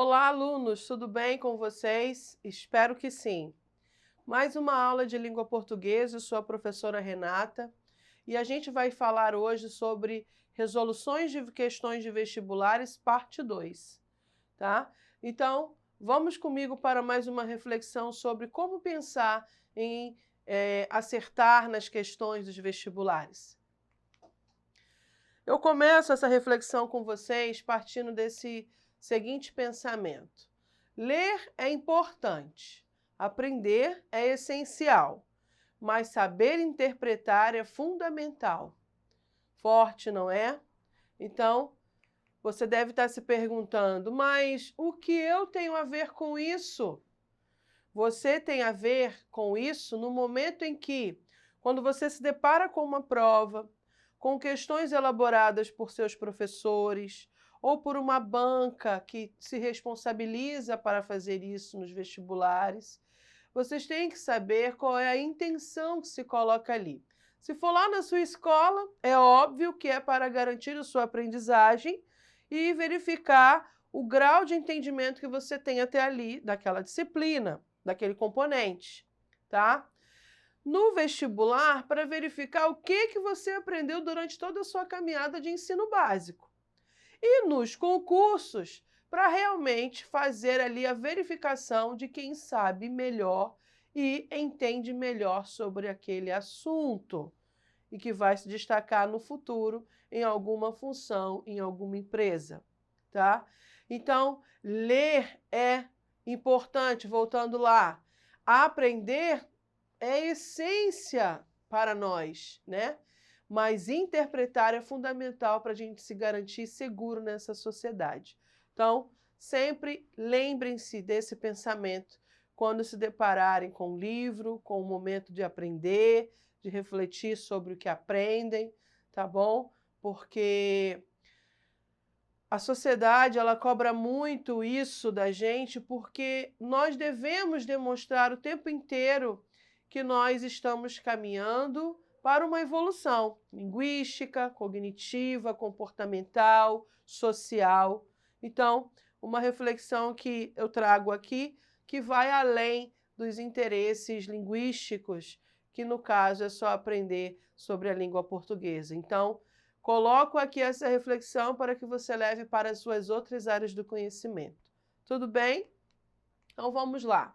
Olá, alunos, tudo bem com vocês? Espero que sim. Mais uma aula de língua portuguesa, eu sou a professora Renata e a gente vai falar hoje sobre resoluções de questões de vestibulares, parte 2, tá? Então, vamos comigo para mais uma reflexão sobre como pensar em acertar nas questões dos vestibulares. Eu começo essa reflexão com vocês partindo desse seguinte pensamento: ler é importante, aprender é essencial, mas saber interpretar é fundamental. Forte, não é? Então, você deve estar se perguntando, mas o que eu tenho a ver com isso? Você tem a ver com isso no momento em que, quando você se depara com uma prova, com questões elaboradas por seus professores ou por uma banca que se responsabiliza para fazer isso nos vestibulares, vocês têm que saber qual é a intenção que se coloca ali. Se for lá na sua escola, é óbvio que é para garantir a sua aprendizagem e verificar o grau de entendimento que você tem até ali daquela disciplina, daquele componente, tá? No vestibular, para verificar o que você aprendeu durante toda a sua caminhada de ensino básico. E nos concursos, para realmente fazer ali a verificação de quem sabe melhor e entende melhor sobre aquele assunto e que vai se destacar no futuro em alguma função, em alguma empresa, tá? Então, ler é importante, voltando lá. Aprender é essência para nós, né? Mas interpretar é fundamental para a gente se garantir seguro nessa sociedade. Então, sempre lembrem-se desse pensamento quando se depararem com um livro, com um momento de aprender, de refletir sobre o que aprendem, tá bom? Porque a sociedade, ela cobra muito isso da gente, porque nós devemos demonstrar o tempo inteiro que nós estamos caminhando para uma evolução linguística, cognitiva, comportamental, social. Então, uma reflexão que eu trago aqui, que vai além dos interesses linguísticos, que no caso é só aprender sobre a língua portuguesa. Então, coloco aqui essa reflexão para que você leve para as suas outras áreas do conhecimento. Tudo bem? Então vamos lá.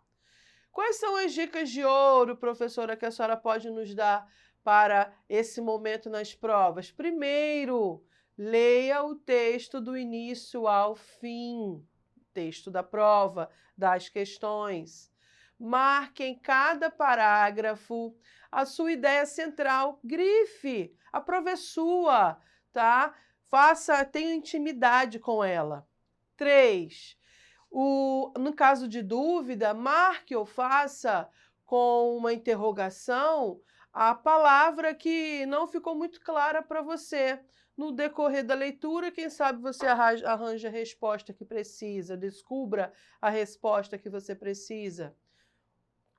Quais são as dicas de ouro, professora, que a senhora pode nos dar para esse momento nas provas? Primeiro, leia o texto do início ao fim, texto da prova, das questões. Marque em cada parágrafo a sua ideia central, grife, a prova é sua, tá? Tenha intimidade com ela. 3. No caso de dúvida, marque ou faça com uma interrogação a palavra que não ficou muito clara para você. No decorrer da leitura, quem sabe você arranja a resposta que precisa, descubra a resposta que você precisa.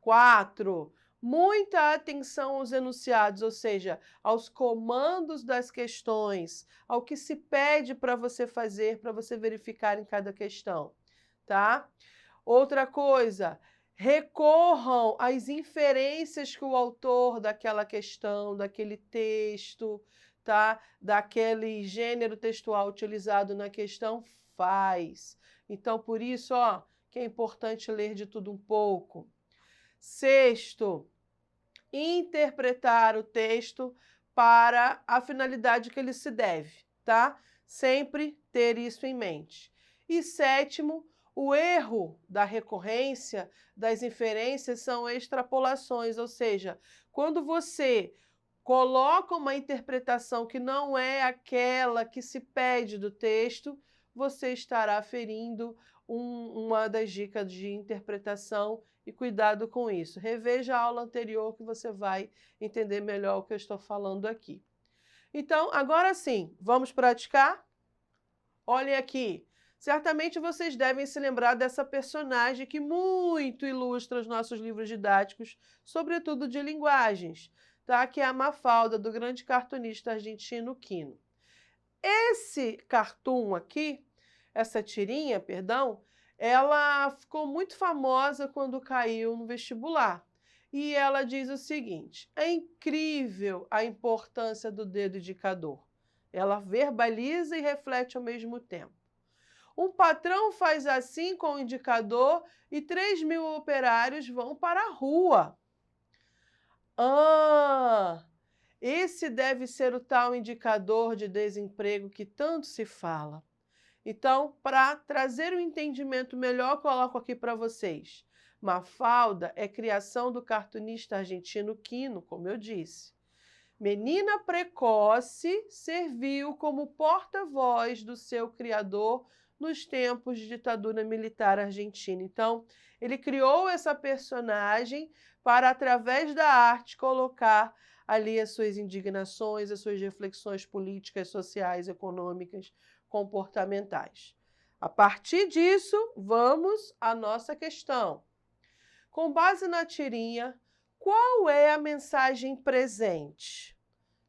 4. Muita atenção aos enunciados, ou seja, aos comandos das questões, ao que se pede para você fazer, para você verificar em cada questão, tá? Outra coisa, recorram às inferências que o autor daquela questão, daquele texto, tá? Daquele gênero textual utilizado na questão faz. Então, por isso, ó, que é importante ler de tudo um pouco. 6º, interpretar o texto para a finalidade que ele se deve, tá? Sempre ter isso em mente. E 7º, o erro da recorrência, das inferências, são extrapolações, ou seja, quando você coloca uma interpretação que não é aquela que se pede do texto, você estará ferindo uma das dicas de interpretação e cuidado com isso. Reveja a aula anterior que você vai entender melhor o que eu estou falando aqui. Então, agora sim, vamos praticar? Olhem aqui. Certamente vocês devem se lembrar dessa personagem que muito ilustra os nossos livros didáticos, sobretudo de linguagens, tá? Que é a Mafalda, do grande cartunista argentino Quino. Esse cartoon aqui, essa tirinha, perdão, ela ficou muito famosa quando caiu no vestibular. E ela diz o seguinte: é incrível a importância do dedo indicador. Ela verbaliza e reflete ao mesmo tempo. Um patrão faz assim com o indicador e 3.000 operários vão para a rua. Ah, esse deve ser o tal indicador de desemprego que tanto se fala. Então, para trazer um entendimento melhor, coloco aqui para vocês. Mafalda é criação do cartunista argentino Quino, como eu disse. Menina precoce serviu como porta-voz do seu criador nos tempos de ditadura militar argentina. Então, ele criou essa personagem para, através da arte, colocar ali as suas indignações, as suas reflexões políticas, sociais, econômicas, comportamentais. A partir disso, vamos à nossa questão. Com base na tirinha, qual é a mensagem presente?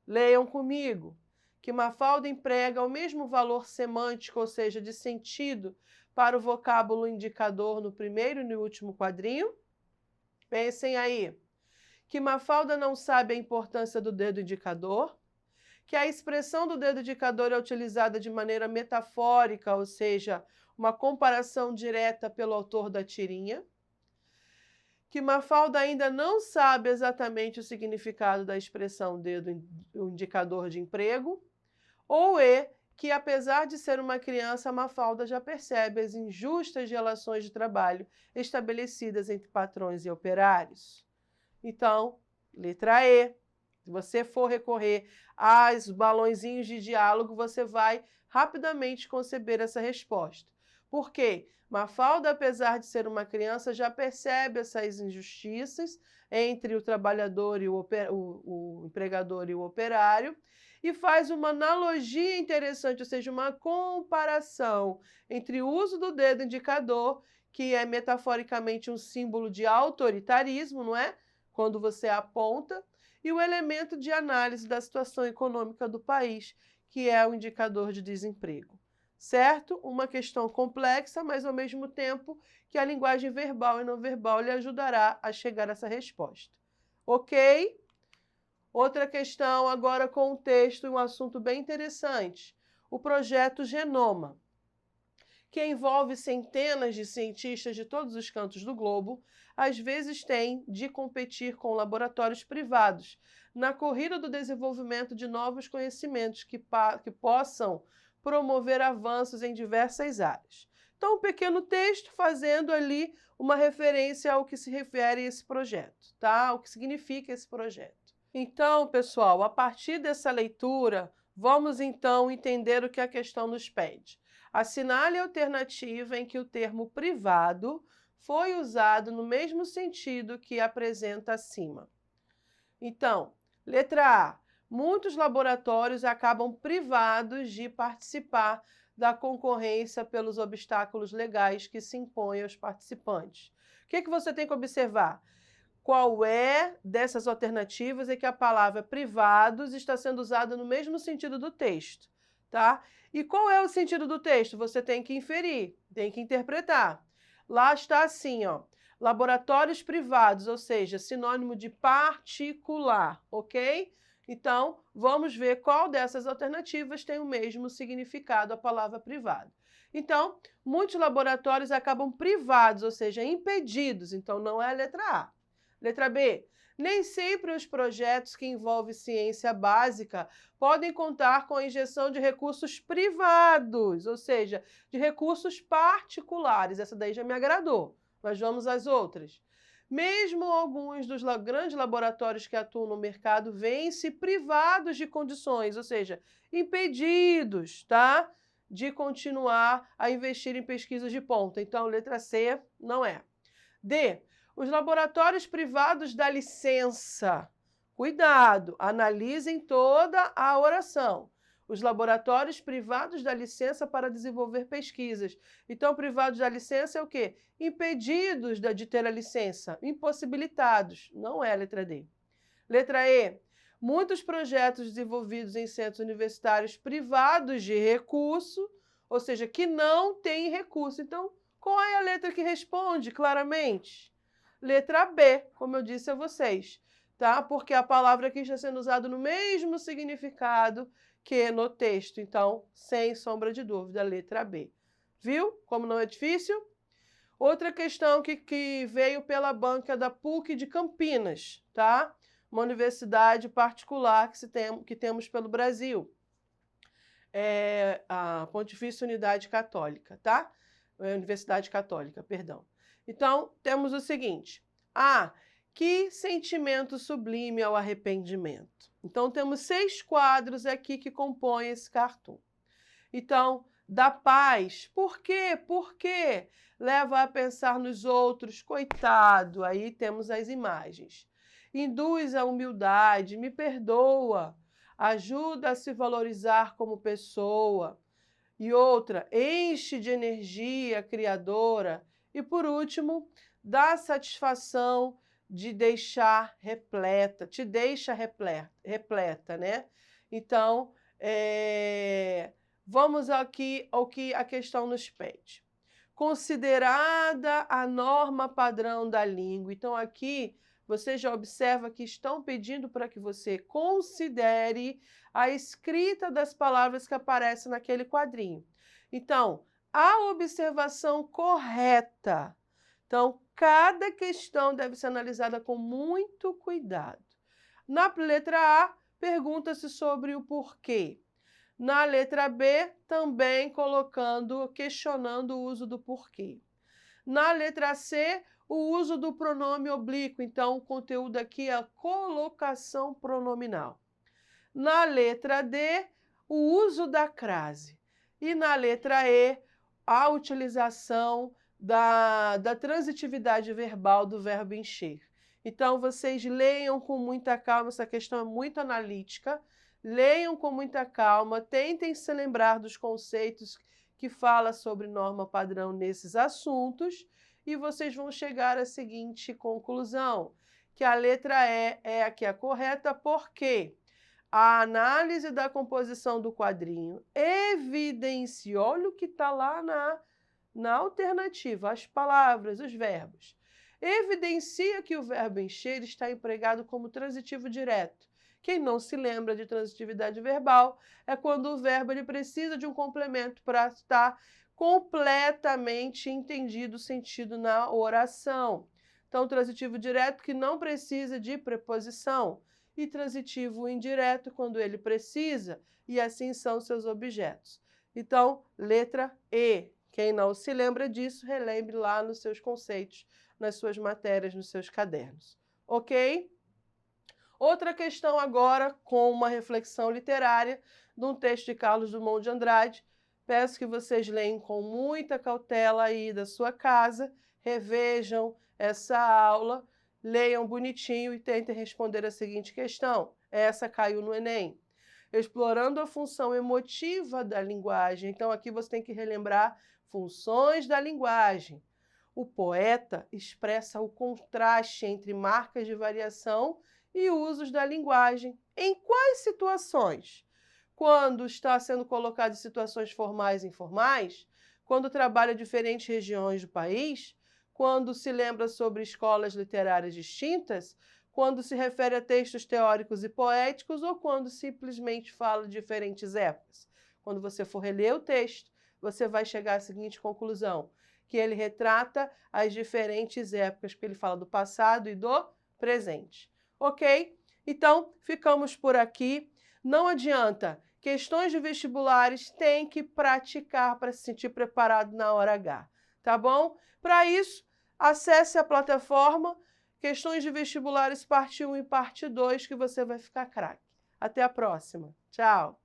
Leiam comigo, que Mafalda emprega o mesmo valor semântico, ou seja, de sentido, para o vocábulo indicador no primeiro e no último quadrinho. Pensem aí. Que Mafalda não sabe a importância do dedo indicador, que a expressão do dedo indicador é utilizada de maneira metafórica, ou seja, uma comparação direta pelo autor da tirinha, que Mafalda ainda não sabe exatamente o significado da expressão dedo indicador de emprego, ou que, apesar de ser uma criança, Mafalda já percebe as injustas relações de trabalho estabelecidas entre patrões e operários. Então, letra E. Se você for recorrer aos balõezinhos de diálogo, você vai rapidamente conceber essa resposta. Por quê? Mafalda, apesar de ser uma criança, já percebe essas injustiças entre o trabalhador e o empregador e o operário e faz uma analogia interessante, ou seja, uma comparação entre o uso do dedo indicador, que é metaforicamente um símbolo de autoritarismo, não é? Quando você aponta, e o elemento de análise da situação econômica do país, que é o indicador de desemprego. Certo? Uma questão complexa, mas ao mesmo tempo que a linguagem verbal e não verbal lhe ajudará a chegar a essa resposta. Ok? Outra questão agora com um texto e um assunto bem interessante. O projeto Genoma, que envolve centenas de cientistas de todos os cantos do globo, às vezes tem de competir com laboratórios privados na corrida do desenvolvimento de novos conhecimentos que possam promover avanços em diversas áreas. Então, um pequeno texto fazendo ali uma referência ao que se refere a esse projeto, tá? O que significa esse projeto. Então, pessoal, a partir dessa leitura, vamos então entender o que a questão nos pede. Assinale a alternativa em que o termo privado foi usado no mesmo sentido que apresenta acima. Então, letra A. Muitos laboratórios acabam privados de participar da concorrência pelos obstáculos legais que se impõem aos participantes. O que você tem que observar? Qual é dessas alternativas é que a palavra privados está sendo usada no mesmo sentido do texto, tá? E qual é o sentido do texto? Você tem que inferir, tem que interpretar. Lá está assim, ó, laboratórios privados, ou seja, sinônimo de particular, ok? Então, vamos ver qual dessas alternativas tem o mesmo significado a palavra privado. Então, muitos laboratórios acabam privados, ou seja, impedidos, então não é a letra A. Letra B. Nem sempre os projetos que envolvem ciência básica podem contar com a injeção de recursos privados, ou seja, de recursos particulares. Essa daí já me agradou, mas vamos às outras. Mesmo alguns dos grandes laboratórios que atuam no mercado veem-se privados de condições, ou seja, impedidos, tá? De continuar a investir em pesquisas de ponta. Então, letra C não é. D. Os laboratórios privados dão licença. Cuidado, analisem toda a oração. Os laboratórios privados dão licença para desenvolver pesquisas. Então, privados da licença é o quê? Impedidos de ter a licença, impossibilitados. Não é a letra D. Letra E. Muitos projetos desenvolvidos em centros universitários privados de recurso, ou seja, que não têm recurso. Então, Qual é a letra que responde claramente? Letra B, como eu disse a vocês, tá? Porque a palavra aqui está sendo usada no mesmo significado que no texto. Então, sem sombra de dúvida, letra B. Viu como não é difícil? Outra questão que veio pela banca da PUC de Campinas, tá? Uma universidade particular que temos pelo Brasil. É a Pontifícia Unidade Católica, tá? Universidade Católica, perdão. Então, temos o seguinte. Que sentimento sublime é o arrependimento? Então, temos 6 quadros aqui que compõem esse cartoon. Então, da paz. Por quê? Por quê? Leva a pensar nos outros. Coitado. Aí temos as imagens. Induz a humildade. Me perdoa. Ajuda a se valorizar como pessoa. E outra, enche de energia criadora. E por último, dá satisfação de deixar repleta, te deixa repleta, né? Então, vamos aqui ao que a questão nos pede. Considerada a norma padrão da língua. Então, aqui você já observa que estão pedindo para que você considere a escrita das palavras que aparecem naquele quadrinho. Então, a observação correta. Então, cada questão deve ser analisada com muito cuidado. Na letra A, pergunta-se sobre o porquê. Na letra B, também questionando o uso do porquê. Na letra C, o uso do pronome oblíquo. Então, o conteúdo aqui é a colocação pronominal. Na letra D, o uso da crase. E na letra E, a utilização da transitividade verbal do verbo encher. Então, vocês leiam com muita calma, essa questão é muito analítica. Leiam com muita calma, tentem se lembrar dos conceitos que fala sobre norma padrão nesses assuntos e vocês vão chegar à seguinte conclusão, que a letra E é a que é correta, porque a análise da composição do quadrinho evidencia, olha o que está lá na alternativa, as palavras, os verbos, evidencia que o verbo encher está empregado como transitivo direto. Quem não se lembra de transitividade verbal é quando o verbo ele precisa de um complemento para estar completamente entendido o sentido na oração. Então, transitivo direto que não precisa de preposição e transitivo indireto quando ele precisa, e assim são seus objetos. Então, letra E. Quem não se lembra disso, relembre lá nos seus conceitos, nas suas matérias, nos seus cadernos. Ok? Outra questão agora, com uma reflexão literária de um texto de Carlos Drummond de Andrade. Peço que vocês leiam com muita cautela aí da sua casa, revejam essa aula, leiam bonitinho e tentem responder a seguinte questão. Essa caiu no Enem. Explorando a função emotiva da linguagem. Então, aqui você tem que relembrar funções da linguagem. O poeta expressa o contraste entre marcas de variação e usos da linguagem. Em quais situações? Quando está sendo colocado em situações formais e informais, quando trabalha diferentes regiões do país, quando se lembra sobre escolas literárias distintas, quando se refere a textos teóricos e poéticos ou quando simplesmente fala de diferentes épocas. Quando você for reler o texto, você vai chegar à seguinte conclusão, que ele retrata as diferentes épocas, porque ele fala do passado e do presente. Ok? Então, ficamos por aqui. Não adianta. Questões de vestibulares tem que praticar para se sentir preparado na hora H. Tá bom? Para isso, acesse a plataforma Questões de Vestibulares parte 1 e parte 2 que você vai ficar craque. Até a próxima. Tchau!